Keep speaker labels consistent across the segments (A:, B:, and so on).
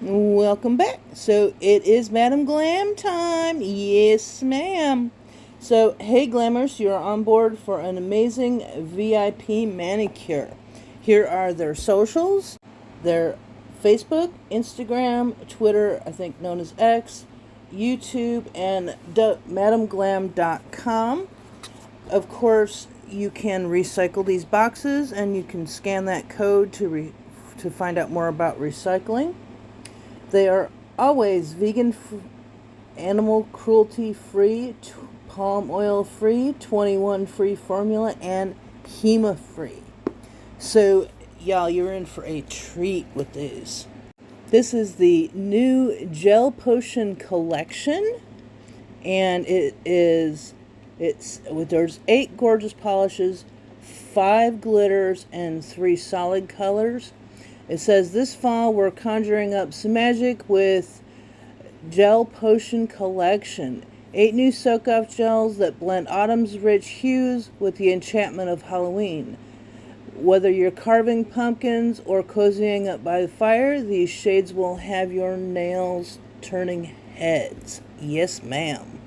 A: Welcome back. So it is Madam Glam time. Yes, ma'am. So, hey Glammers, you're on board for an amazing VIP manicure. Here are their socials, their Facebook, Instagram, Twitter, I think known as X, YouTube, and madamglam.com. Of course, you can recycle these boxes and you can scan that code to find out more about recycling. They are always vegan, animal cruelty free, palm oil free, 21 free formula, and HEMA free. So, y'all, you're in for a treat with these. This is the new gel potion collection, and there's 8 gorgeous polishes, 5 glitters, and 3 solid colors. It says, this fall we're conjuring up some magic with Gel Potion Collection. 8 new soak-off gels that blend autumn's rich hues with the enchantment of Halloween. Whether you're carving pumpkins or cozying up by the fire, these shades will have your nails turning heads. Yes, ma'am.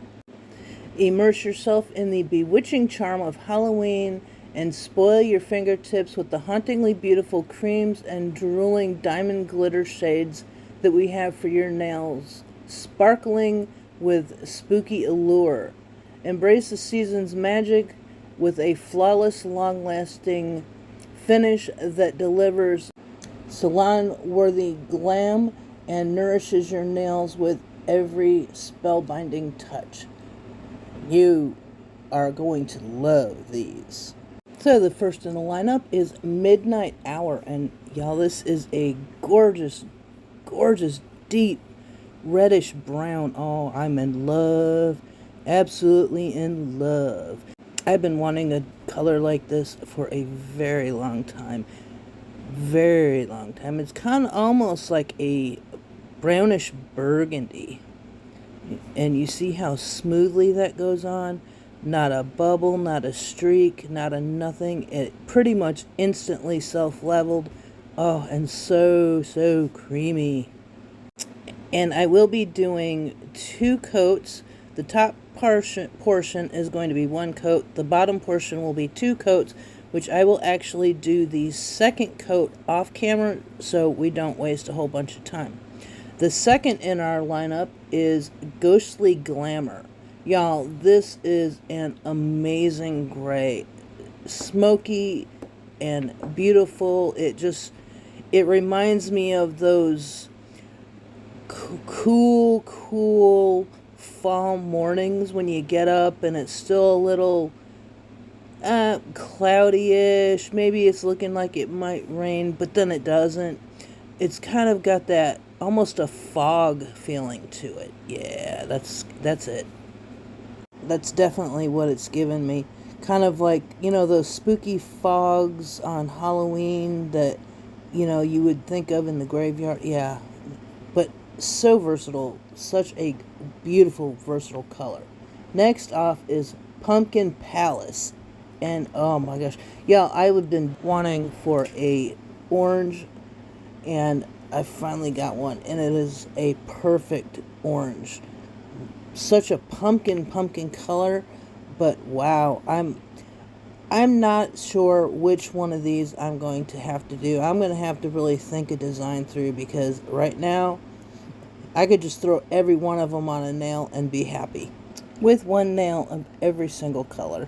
A: Immerse yourself in the bewitching charm of Halloween and spoil your fingertips with the hauntingly beautiful creams and drooling diamond glitter shades that we have for your nails, sparkling with spooky allure. Embrace the season's magic with a flawless, long-lasting finish that delivers salon-worthy glam and nourishes your nails with every spellbinding touch. You are going to love these. So the first in the lineup is Midnight Hour, and y'all, this is a gorgeous, gorgeous, deep, reddish brown. Oh, I'm in love. Absolutely in love. I've been wanting a color like this for a very long time. Very long time. It's kind of almost like a brownish burgundy. And you see how smoothly that goes on? Not a bubble, not a streak, not a nothing. It pretty much instantly self-leveled. Oh, and so creamy. And I will be doing 2 coats. The top portion is going to be 1 coat. The bottom portion will be 2 coats, which I will actually do the second coat off camera so we don't waste a whole bunch of time. The second in our lineup is Ghostly Glamour. Y'all, this is an amazing gray. Smoky and beautiful. It reminds me of those cool fall mornings when you get up and it's still a little cloudy-ish. Maybe it's looking like it might rain, but then it doesn't. It's kind of got that almost a fog feeling to it. Yeah, that's it. That's definitely what it's given me. Kind of like, those spooky fogs on Halloween that, you would think of in the graveyard. Yeah, but so versatile. Such a beautiful, versatile color. Next off is Pumpkin Palace. And oh my gosh. Yeah, I've been wanting for a orange, and I finally got one, and it is a perfect orange. Such a pumpkin color, but wow, I'm not sure which one of these I'm going to have to do. I'm going to have to really think a design through, because right now I could just throw every one of them on a nail and be happy with 1 nail of every single color.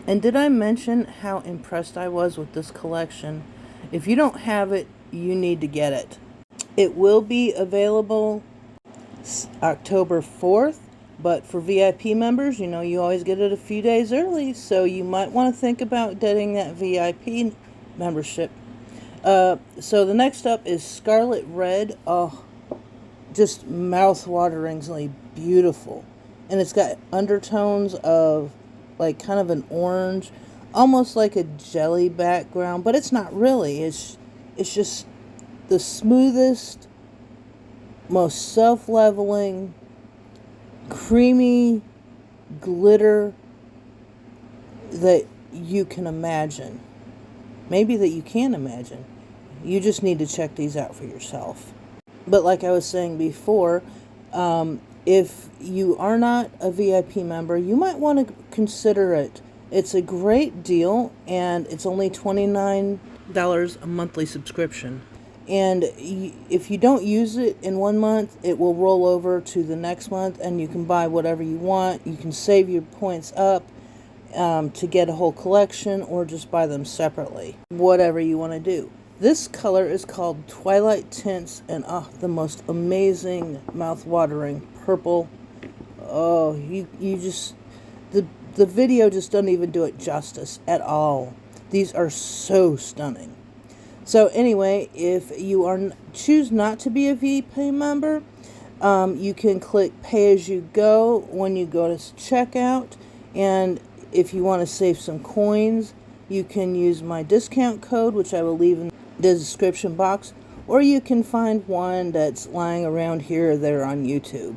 A: And did I mention how impressed I was with this collection? If you don't have it, you need to get it. It will be available October 4th, but for VIP members, you always get it a few days early, so you might want to think about getting that VIP membership. So the next up is Scarlet Red. Oh, just mouth-wateringly beautiful. And it's got undertones of like kind of an orange, almost like a jelly background, but it's not really. It's just the smoothest, most self-leveling, creamy glitter that you can imagine. Maybe that you can imagine. You just need to check these out for yourself. But like I was saying before, if you are not a VIP member, you might want to consider it. It's a great deal, and it's only $29 a monthly subscription. And if you don't use it in 1 month, it will roll over to the next month, and you can buy whatever you want. You can save your points up to get a whole collection, or just buy them separately. Whatever you want to do. This color is called Twilight Tints, and the most amazing, mouth-watering purple. Oh, you just, the video just doesn't even do it justice at all. These are so stunning. So anyway, if you choose not to be a VIP member, you can click Pay As You Go when you go to checkout, and if you want to save some coins, you can use my discount code, which I will leave in the description box, or you can find one that's lying around here or there on YouTube.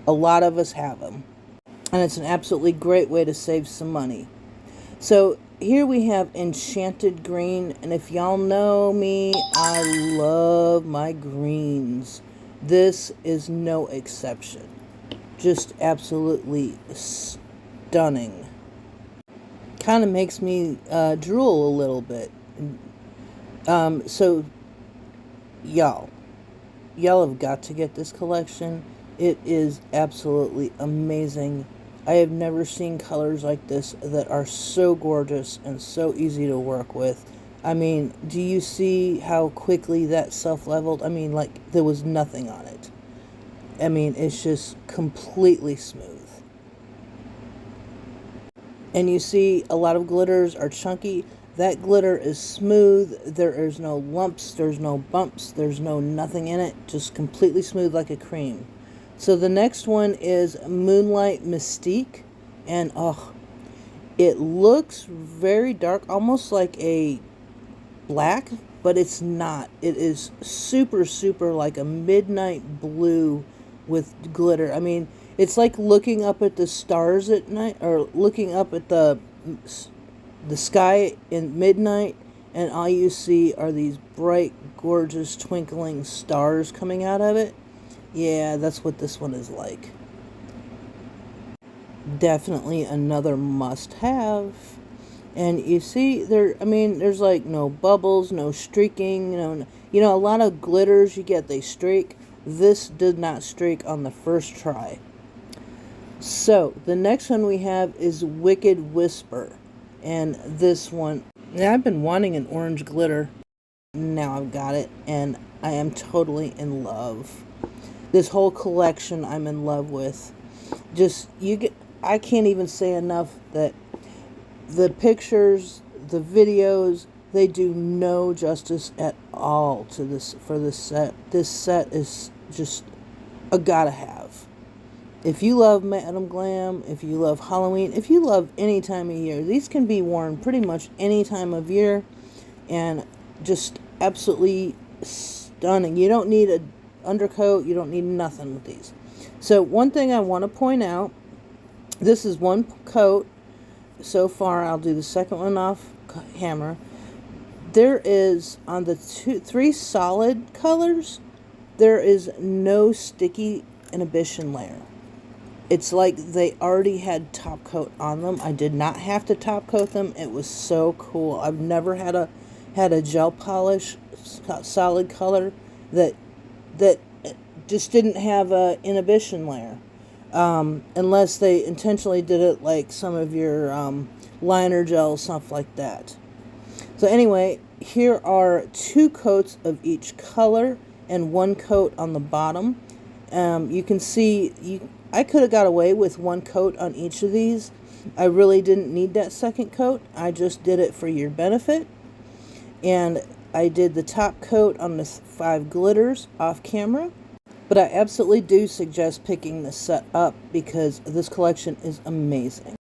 A: A lot of us have them, and it's an absolutely great way to save some money. So here we have Enchanted Green, and if y'all know me, I love my greens. This is no exception. Just absolutely stunning. Kind of makes me drool a little bit. So y'all have got to get this collection. It is absolutely amazing. I have never seen colors like this that are so gorgeous and so easy to work with. I mean, do you see how quickly that self-leveled? I mean, like, there was nothing on it. I mean, it's just completely smooth. And you see a lot of glitters are chunky. That glitter is smooth. There is no lumps, there's no bumps, there's no nothing in it. Just completely smooth like a cream. So the next one is Moonlight Mystique. And it looks very dark, almost like a black, but it's not. It is super, super like a midnight blue with glitter. I mean, it's like looking up at the stars at night, or looking up at the sky in midnight, and all you see are these bright, gorgeous, twinkling stars coming out of it. Yeah, that's what this one is like. Definitely another must-have. And you see, there's like no bubbles, no streaking, a lot of glitters you get, they streak. This did not streak on the first try. So, the next one we have is Wicked Whisper. And this one, I've been wanting an orange glitter. Now I've got it, and I am totally in love. This whole collection I'm in love with. I can't even say enough that the pictures, the videos, they do no justice at all to this set. This set is just a gotta have. If you love Madam Glam, if you love Halloween, if you love any time of year, these can be worn pretty much any time of year, and just absolutely stunning. You don't need an undercoat, you don't need nothing with these. So one thing I want to point out, this is one coat so far. I'll do the second one off camera. There is, on the three solid colors, there is no sticky inhibition layer. It's like they already had top coat on them. I did not have to top coat them. It was so cool. I've never had a gel polish solid color that just didn't have a inhibition layer, unless they intentionally did it like some of your liner gel, stuff like that. So anyway, here are 2 coats of each color and 1 coat on the bottom. You can see I could have got away with 1 coat on each of these. I really didn't need that second coat. I just did it for your benefit. And I did the top coat on the 5 glitters off camera. But I absolutely do suggest picking this set up because this collection is amazing.